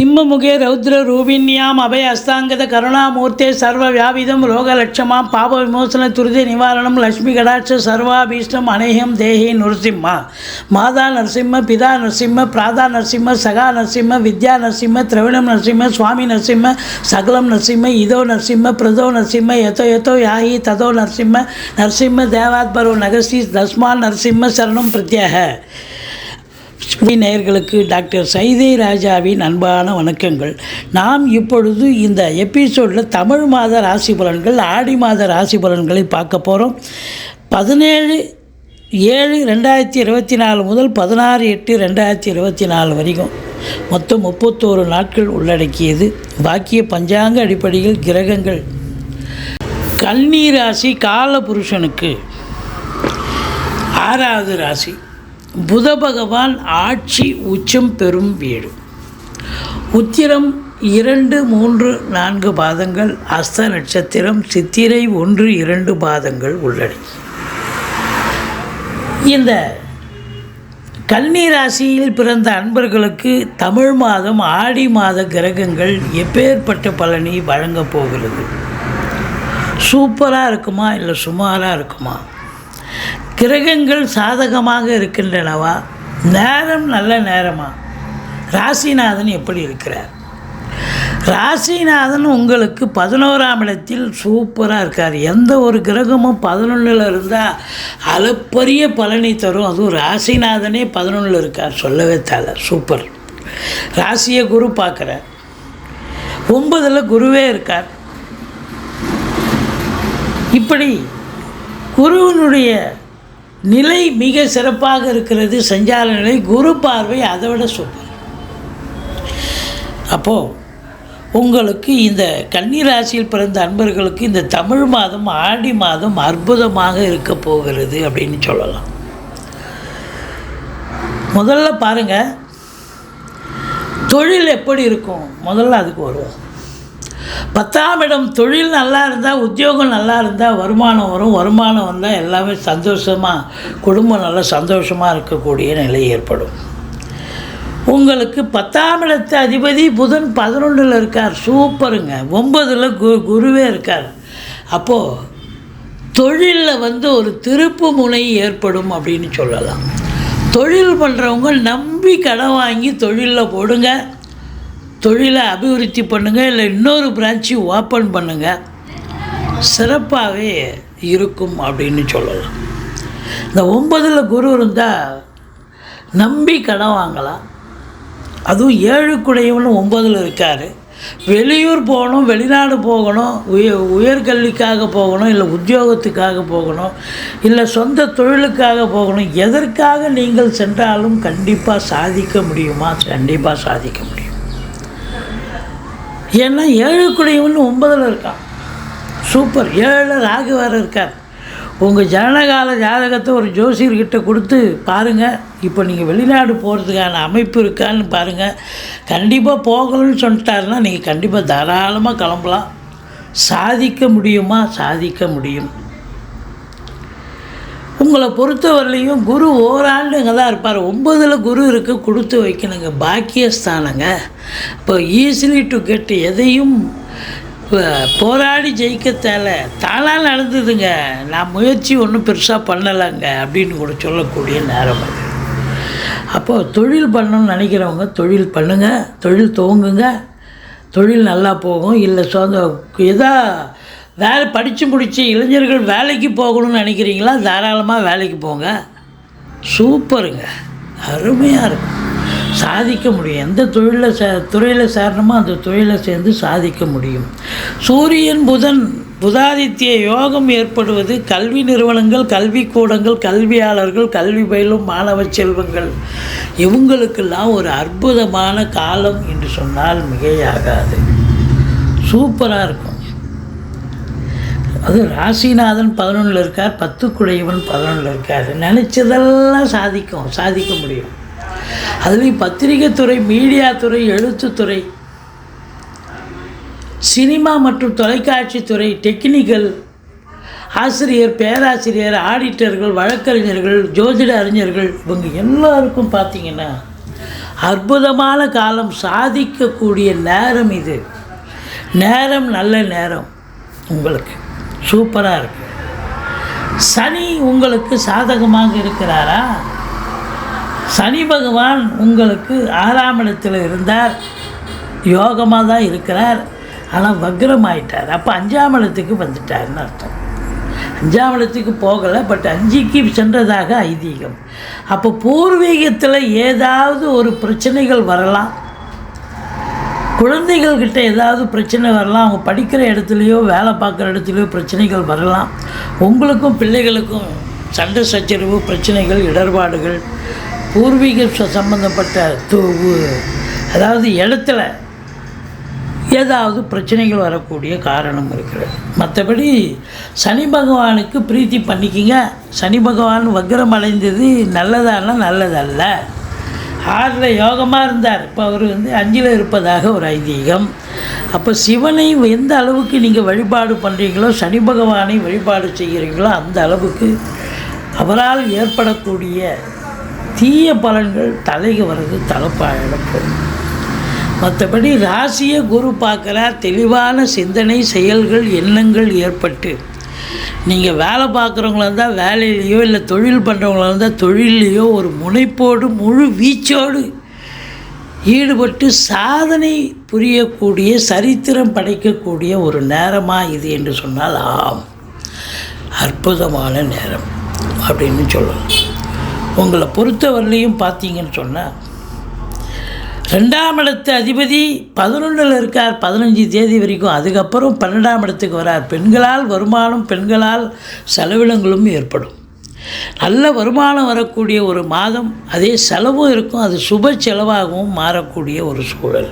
சிம்மமுகே ரௌத்ர ரூபிண்யாம் அபய அஸ்தாங்கத கருணாமூர்த்தே சர்வ வியாபிதம் ரோகலட்சமாம் பாப விமோசன துரித நிவாரணம் லக்ஷ்மி கடாட்ச சர்வாபீஷ்டம் அநேகம் தேஹி நரசிம்மா மாதா நரசிம்ம பிதா நரசிம்ம பிராதா நரசிம்ம சகா நரசிம்ம வித்யா நரசிம்ம திரவிணம் நரசிம்ம சுவாமி நரசிம்ம சகலம் நரசிம்ம இதோ நரசிம்ம பிரதோ நரசிம்ம யதோ யதோ யாஹி ததோ நரசிம்ம நரசிம்ம தேவாத்பரோ நகசி தஸ்மான் நரசிம்ம சரணம் பிரத்யாக. நேயர்களுக்கு டாக்டர் சைதை ராஜாவின் அன்பான வணக்கங்கள். நாம் இப்பொழுது இந்த எபிசோடில் தமிழ் மாத ராசி பலன்கள், ஆடி மாத ராசி பலன்களை பார்க்க போகிறோம். 17/7/2024 முதல் 16/8/2024 வரைக்கும் மொத்தம் 31 நாட்கள் உள்ளடக்கியது. வாக்கிய பஞ்சாங்க அடிப்படையில் கிரகங்கள் கன்னி ராசி காலபுருஷனுக்கு 6வது ராசி. புத பகவான் ஆட்சி உச்சம் பெறும் வீடு. உத்திரம் 2, 3, 4 பாதங்கள், அஸ்த நட்சத்திரம், சித்திரை 1, 2 பாதங்கள் உள்ளடக்கி இந்த கன்னி ராசியில் பிறந்த அன்பர்களுக்கு தமிழ் மாதம் ஆடி மாத கிரகங்கள் எப்பேற்பட்ட பலனை வழங்கப் போகிறது? சூப்பராக இருக்குமா இல்லை சுமாராக இருக்குமா? கிரகங்கள் சாதகமாக இருக்கின்றனவா? நேரம் நல்ல நேரமா? ராசிநாதன் எப்படி இருக்கிறார்? ராசிநாதன் உங்களுக்கு 11ஆம் இடத்தில் சூப்பராக இருக்கார். எந்த ஒரு கிரகமும் 11ல் இருந்தால் அளப்பரிய பலனை தரும். அதுவும் ராசிநாதனே 11ல் இருக்கார், சொல்லவே தேவை. சூப்பர். ராசியை குரு பார்க்குறார். 9ல் குருவே இருக்கார். இப்படி குருவினுடைய நிலை மிக சிறப்பாக இருக்கிறது. சஞ்சார நிலை, குரு பார்வை அதை விட சூப்பர். அப்போது உங்களுக்கு இந்த கன்னி ராசியில் பிறந்த அன்பர்களுக்கு இந்த தமிழ் மாதம் ஆடி மாதம் அற்புதமாக இருக்க போகிறது அப்படின்னு சொல்லலாம். முதல்ல பாருங்கள், தொழில் எப்படி இருக்கும் முதல்ல அதுக்கு வருவோம். 10ஆம் இடம். தொழில் நல்லா இருந்தால், உத்தியோகம் நல்லா இருந்தால் வருமானம் வரும். வருமானம் வந்தால் எல்லாமே சந்தோஷமாக, குடும்பம் நல்லா சந்தோஷமாக இருக்கக்கூடிய நிலை ஏற்படும். உங்களுக்கு 10ஆம் இடத்து அதிபதி புதன் 11ல் இருக்கார். சூப்பருங்க. 9ல் குருவே இருக்கார். அப்போது தொழிலில் ஒரு திருப்பு முனை ஏற்படும் அப்படின்னு சொல்லலாம். தொழில் பண்ணுறவங்க நம்பி கடன் வாங்கி தொழிலில் போடுங்க. தொழிலை அபிவிருத்தி பண்ணுங்கள், இல்லை இன்னொரு பிரான்ச்சு ஓப்பன் பண்ணுங்கள். சிறப்பாகவே இருக்கும் அப்படின்னு சொல்லலாம். இந்த 9ல் குரு இருந்தால் நம்பி கடன் வாங்கலாம். அதுவும் 7 9ல் இருக்கார். வெளியூர் போகணும், வெளிநாடு போகணும், உயர்கல்விக்காக போகணும், இல்லை உத்தியோகத்துக்காக போகணும், இல்லை சொந்த தொழிலுக்காக போகணும். எதற்காக நீங்கள் சென்றாலும் கண்டிப்பாக சாதிக்க முடியுமா? கண்டிப்பாக சாதிக்க முடியும். ஏன்னா 7 9ல் இருக்கான். சூப்பர். 7ல் ராகு வேறு இருக்கார். உங்கள் ஜனனகால ஜாதகத்தை ஒரு ஜோசியர்கிட்ட கொடுத்து பாருங்கள், இப்போ நீங்கள் வெளிநாடு போகிறதுக்கான அமைப்பு இருக்கான்னு பாருங்கள். கண்டிப்பாக போகணும்னு சொல்லிட்டாருன்னா நீங்கள் கண்டிப்பாக தாராளமாக கிளம்பலாம். சாதிக்க முடியுமா? சாதிக்க முடியும். உங்களை பொறுத்தவரையிலையும் குரு ஓராண்டு இங்கே தான் இருப்பார். 9ல் குரு இருக்க கொடுத்து வைக்கணுங்க. பாக்கியஸ்தானங்க. இப்போ ஈஸிலி டு கெட், எதையும் போராடி ஜெயிக்க தேவை. தானாக நடந்ததுங்க, நான் முயற்சி ஒன்றும் பெருசாக பண்ணலைங்க அப்படின்னு கூட சொல்லக்கூடிய நேரம் அது. அப்போது தொழில் பண்ணணும்னு நினைக்கிறவங்க தொழில் பண்ணுங்கள், தொழில் துவங்குங்க. தொழில் நல்லா போகும். இல்லை எதா வேலை படித்து முடித்து இளைஞர்கள் வேலைக்கு போகணும்னு நினைக்கிறீங்களா? தாராளமாக வேலைக்கு போங்க. சூப்பருங்க. அருமையாக இருக்கும். சாதிக்க முடியும். எந்த துறையில் சேரணுமோ அந்த துறையில் சேர்ந்து சாதிக்க முடியும். சூரியன் புதன் புதாதித்ய யோகம் ஏற்படுவது கல்வி நிறுவனங்கள், கல்விக்கூடங்கள், கல்வியாளர்கள், கல்வி பயிலும் மாணவ செல்வங்கள், இவங்களுக்கெல்லாம் ஒரு அற்புதமான காலம் என்று சொன்னால் மிகையாகாது. சூப்பராக இருக்கும். அது ராசிநாதன் 11ல் இருக்கார். 10 குடையவன் 11ல் இருக்கார். நினச்சதெல்லாம் சாதிக்க முடியும். அதுலேயும் பத்திரிகை துறை, மீடியா துறை, எழுத்துத்துறை, சினிமா மற்றும் தொலைக்காட்சி துறை, டெக்னிக்கல், ஆசிரியர், பேராசிரியர், ஆடிட்டர்கள், வழக்கறிஞர்கள், ஜோதிட அறிஞர்கள், இவங்க எல்லாருக்கும் பார்த்திங்கன்னா அற்புதமான காலம், சாதிக்கக்கூடிய நேரம் இது. நேரம் நல்ல நேரம், உங்களுக்கு சூப்பராக இருக்குது. சனி உங்களுக்கு சாதகமாக இருக்கிறாரா? சனி பகவான் உங்களுக்கு 6ஆம் இடத்தில் இருந்தார், யோகமாக தான் இருக்கிறார். ஆனால் வக்ரம் ஆயிட்டார். அப்போ 5ஆம் இடத்துக்கு வந்துட்டார்னு அர்த்தம். 5ஆம் இடத்துக்கு போகலை, பட் 5க்கு சென்றதாக ஐதீகம். அப்போ பூர்வீகத்தில் ஏதாவது ஒரு பிரச்சனைகள் வரலாம், குழந்தைகள்கிட்ட ஏதாவது பிரச்சனை வரலாம், அவங்க படிக்கிற இடத்துலையோ வேலை பார்க்குற இடத்துலையோ பிரச்சனைகள் வரலாம். உங்களுக்கும் பிள்ளைகளுக்கும் சண்டை சச்சரவு, பிரச்சனைகள், இடர்பாடுகள், பூர்வீக சம்பந்தப்பட்ட அதாவது இடத்துல ஏதாவது பிரச்சனைகள் வரக்கூடிய காரணம் இருக்கிறது. மற்றபடி சனி பகவானுக்கு பிரீத்தி பண்ணிக்கிங்க. சனி பகவான் வக்ரம் அடைந்தது நல்லதானா? நல்லதல்ல. 6ல் யோகமாக இருந்தார், இப்போ அவர் 5ல் இருப்பதாக ஒரு ஐதீகம். அப்போ சிவனை எந்த அளவுக்கு நீங்கள் வழிபாடு பண்ணுறீங்களோ, சனி பகவானை வழிபாடு செய்கிறீங்களோ, அந்த அளவுக்கு அவரால் ஏற்படக்கூடிய தீய பலன்கள் தலைக்கு வர்றது தலைப்பாயிடப்படும். மற்றபடி ராசியை குரு பார்க்குறார். தெளிவான சிந்தனை, செயல்கள், எண்ணங்கள் ஏற்பட்டு நீங்கள் வேலை பார்க்குறவங்களா இருந்தால் வேலையிலையோ, இல்லை தொழில் பண்ணுறவங்களா இருந்தால் தொழிலையோ ஒரு முனைப்போடு முழு வீச்சோடு ஈடுபட்டு சாதனை புரியக்கூடிய, சரித்திரம் படைக்கக்கூடிய ஒரு நேரமாக இது என்று சொன்னால் ஆம், அற்புதமான நேரம் அப்படின்னு சொல்லலாம். உங்களை பொறுத்தவரையிலையும் பார்த்தீங்கன்னு சொன்னால் 2ஆம் இடத்து அதிபதி 11ல் இருக்கார் 15 தேதி வரைக்கும். அதுக்கப்புறம் 12ஆம் இடத்துக்கு வரார். பெண்களால் வருமானம், பெண்களால் செலவினங்களும் ஏற்படும். நல்ல வருமானம் வரக்கூடிய ஒரு மாதம், அதே செலவும் இருக்கும். அது சுப செலவாகவும் மாறக்கூடிய ஒரு சூழல்.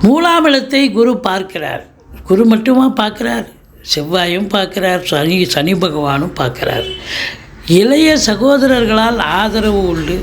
3ஆம் இடத்தை குரு பார்க்கிறார். குரு மட்டுமா பார்க்குறார், செவ்வாயும் பார்க்குறார், சனி பகவானும் பார்க்குறார். இளைய சகோதரர்களால் ஆதரவு உண்டு.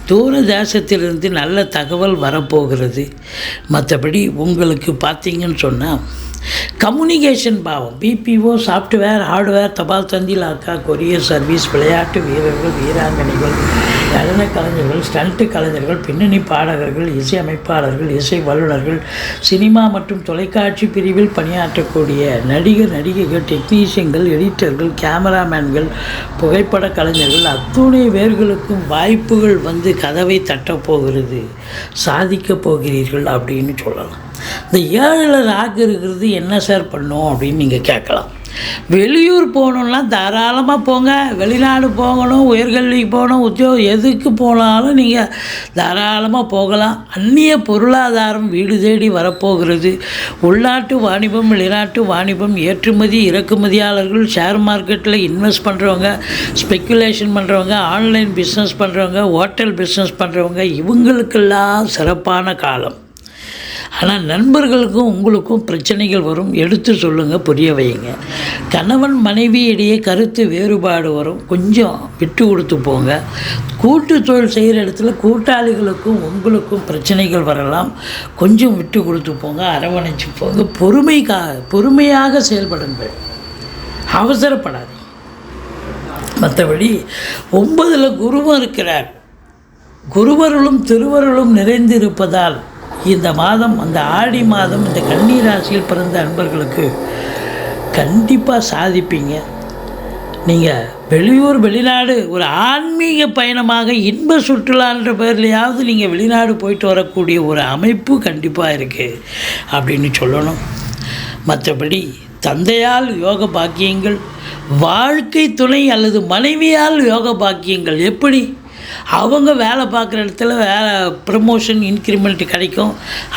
தூர தேசத்திலிருந்து நல்ல தகவல் வரப்போகிறது. மற்றபடி உங்களுக்கு பார்த்தீங்கன்னு சொன்னால் கம்யூனிகேஷன் பாவம், பிபிஓ, சாஃப்ட்வேர், ஹார்ட்வேர், தபால் தந்தி, லாக்கா, கொரியர் சர்வீஸ், விளையாட்டு வீரர்கள், வீராங்கனைகள், நடன கலைஞர்கள், ஸ்டண்ட்டு கலைஞர்கள், பின்னணி பாடகர்கள், இசை அமைப்பாளர்கள், இசை வல்லுநர்கள், சினிமா மற்றும் தொலைக்காட்சி பிரிவில் பணியாற்றக்கூடிய நடிகர், நடிகைகள், டெக்னீஷியன்கள், எடிட்டர்கள், கேமராமேன்கள், புகைப்பட கலைஞர்கள், அத்துணை பேர்களுக்கும் வாய்ப்புகள் வந்து கதவை தட்டப்போகிறது. சாதிக்கப் போகிறீர்கள் அப்படின்னு சொல்லலாம். இந்த 7ல் ராகு இருக்கிறது என்ன சார் பண்ணும் அப்படின்னு நீங்கள் கேட்கலாம். வெளியூர் போகணுன்னா தாராளமாக போங்க. வெளிநாடு போகணும், உயர்கல்விக்கு போகணும், உத்தியோகம் எதுக்கு போனாலும் நீங்கள் தாராளமாக போகலாம். அந்நிய பொருளாதாரம் வீடு தேடி வரப்போகிறது. உள்நாட்டு வாணிபம், வெளிநாட்டு வாணிபம், ஏற்றுமதி இறக்குமதியாளர்கள், ஷேர் மார்க்கெட்டில் இன்வெஸ்ட் பண்ணுறவங்க, ஸ்பெக்குலேஷன் பண்ணுறவங்க, ஆன்லைன் பிஸ்னஸ் பண்ணுறவங்க, ஹோட்டல் பிஸ்னஸ் பண்ணுறவங்க, இவங்களுக்கெல்லாம் சிறப்பான காலம். ஆனால் நண்பர்களுக்கும் உங்களுக்கும் பிரச்சனைகள் வரும். எடுத்து சொல்லுங்கள், புரிய வைங்க. கணவன் மனைவி இடையே கருத்து வேறுபாடு வரும். கொஞ்சம் விட்டு கொடுத்து போங்க. கூட்டு தொழில் செய்கிற இடத்துல கூட்டாளிகளுக்கும் உங்களுக்கும் பிரச்சனைகள் வரலாம். கொஞ்சம் விட்டு கொடுத்து போங்க, அரவணைச்சு போங்க. பொறுமையாக செயல்படுங்கள், அவசரப்படாதீங்க. மற்றபடி 9ல் குருவும் இருக்கிறார். குருவருளும் திருவருளும் நிறைந்திருப்பதால் இந்த மாதம், அந்த ஆடி மாதம், இந்த கன்னி ராசியில் பிறந்த அன்பர்களுக்கு கண்டிப்பாக சாதிப்பீங்க. நீங்கள் வெளியூர், வெளிநாடு, ஒரு ஆன்மீக பயணமாக இன்ப சுற்றுலான்ற பேர்லையாவது நீங்கள் வெளிநாடு போயிட்டு வரக்கூடிய ஒரு அமைப்பு கண்டிப்பாக இருக்குது அப்படின்னு சொல்லணும். மற்றபடி தந்தையால் யோக பாக்கியங்கள், வாழ்க்கை துணை அல்லது மனைவியால் யோக பாக்கியங்கள். எப்படி அவங்க வேலை பார்க்குற இடத்துல ப்ரமோஷன், இன்க்ரிமெண்ட் கிடைக்கும்,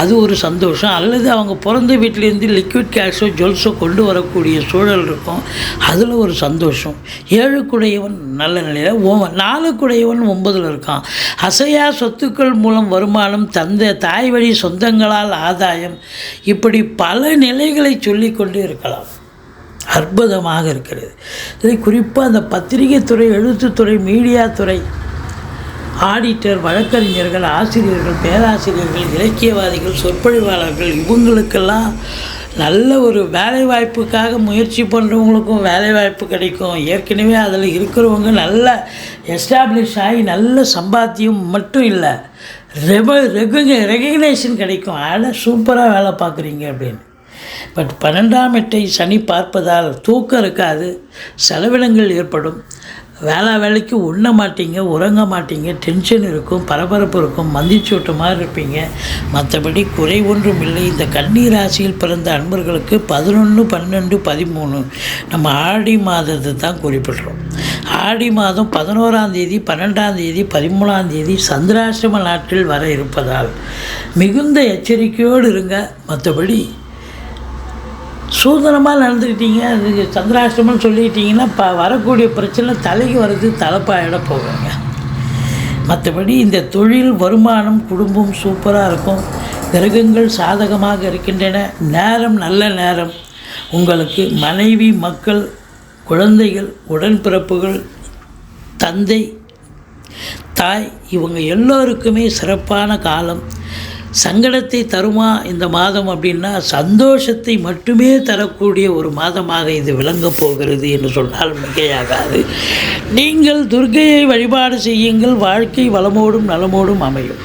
அது ஒரு சந்தோஷம். அல்லது அவங்க பிறந்த வீட்டிலேருந்து லிக்விட் கேஷோ ஜுவல்ஸோ கொண்டு வரக்கூடிய சூழல் இருக்கும், அதில் ஒரு சந்தோஷம். 7க்குடையவன் நல்ல நிலையில், 4க்குடையவன் 9ல் இருக்கான். அசையா சொத்துக்கள் மூலம் வருமானம், தாய் வழி சொந்தங்களால் ஆதாயம், இப்படி பல நிலைகளை சொல்லிக்கொண்டு இருக்கலாம். அற்புதமாக இருக்கிறது. இதை குறிப்பாக அந்த பத்திரிகை துறை, எழுத்துத்துறை, மீடியா துறை, ஆடிட்டர், வழக்கறிஞர்கள், ஆசிரியர்கள், பேராசிரியர்கள், இலக்கியவாதிகள், சொற்பொழிவாளர்கள், இவங்களுக்கெல்லாம் நல்ல ஒரு வேலைவாய்ப்புக்காக முயற்சி பண்ணுறவங்களுக்கும் வேலைவாய்ப்பு கிடைக்கும். ஏற்கனவே அதில் இருக்கிறவங்க நல்ல எஸ்டாப்ளிஷ் ஆகி நல்ல சம்பாத்தியம் மட்டும் இல்லை, ரெகக்னேஷன் கிடைக்கும். ஆனால் சூப்பராக வேலை பார்க்குறீங்க அப்படின்னு. பட் 12ஆம் இடத்தை சனி பார்ப்பதால் தூக்கம் இருக்காது, செலவினங்கள் ஏற்படும், வேலைக்கு உண்ண மாட்டீங்க, உறங்க மாட்டீங்க, டென்ஷன் இருக்கும், பரபரப்பு இருக்கும், மந்திச்சோட்ட மாதிரி இருப்பீங்க. மற்றபடி குறை ஒன்றும் இல்லை. இந்த கன்னி ராசியில் பிறந்த அன்பர்களுக்கு 11, 12, 13 நம்ம ஆடி மாதத்தை தான் குறிப்பிடுறோம். ஆடி மாதம் 11ஆம் தேதி, 12ஆம் தேதி, 13ஆம் தேதி சந்திராஷ்டம நாட்கள் வர இருப்பதால் மிகுந்த எச்சரிக்கையோடு இருங்க. மற்றபடி சூதனமாக நடந்துக்கிட்டீங்க, அது சந்திராஷ்டமம்னு சொல்லிக்கிட்டிங்கன்னா வரக்கூடிய பிரச்சனை தலைக்கு வர்றது தலைப்பாயிட போகுங்க. மற்றபடி இந்த தொழில், வருமானம், குடும்பம் சூப்பராக இருக்கும். கிரகங்கள் சாதகமாக இருக்கின்றன. நேரம் நல்ல நேரம். உங்களுக்கு மனைவி, மக்கள், குழந்தைகள், உடன்பிறப்புகள், தந்தை, தாய் இவங்க எல்லோருக்குமே சிறப்பான காலம். சங்கடத்தை தருமா இந்த மாதம் அப்படின்னா சந்தோஷத்தை மட்டுமே தரக்கூடிய ஒரு மாதமாக இது விளங்கப் போகிறது என்று சொன்னால் மிகையாகாது. நீங்கள் துர்க்கையை வழிபாடு செய்யுங்கள். வாழ்க்கை வளமோடும் நலமோடும் அமையும்.